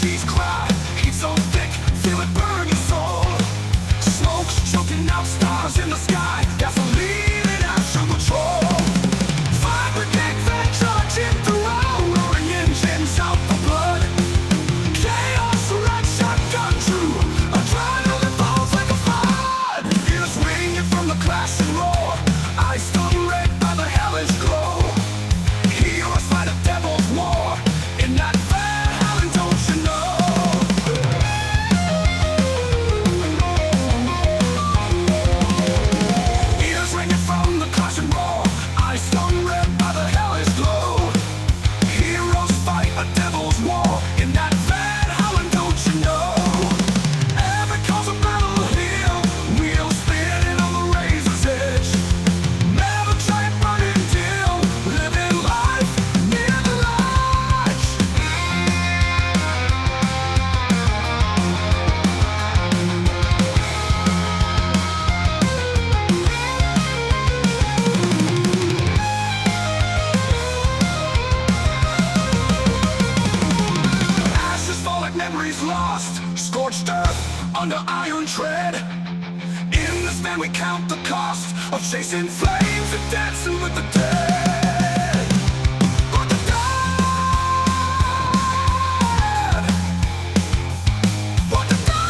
she's cry, heat so thick, feel it burn your soul. Smoke's choking out stars in the sky, gasoline and action patrol. Fire brigade van charging through, roaring engines out for blood. Chaos, red shotgun drew, adrenaline falls like a flood. Ears ringing from the clash and roar, eyes stone red by the hellish glow. Heroes fight a devil's war in that Van Halen, don't you know? Ears ringing from the clash and roar, eyes stone red by the hellish glow. Heroes fight a devil's war in that Van Halen, don't you know? Every cause a battle here, wheels spinning on the razor's edge. Never try it running dim, living life near the ledge. Ashes fall like memories lost, scorched earth under iron tread. In this man we count the cost of chasing flames and dancing with the dead. With the dead. With the dead.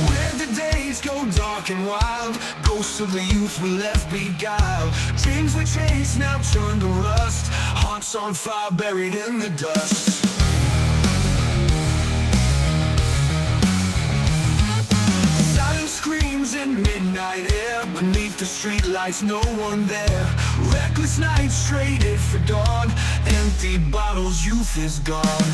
Where the days go dark and wild, ghosts of the youth we left beguiled. Dreams we chased now turn to rust, hearts on fire buried in the dust. Silent screams in midnight air, beneath the streetlights no one there. Reckless nights traded for dawn, empty bottles, youth is gone.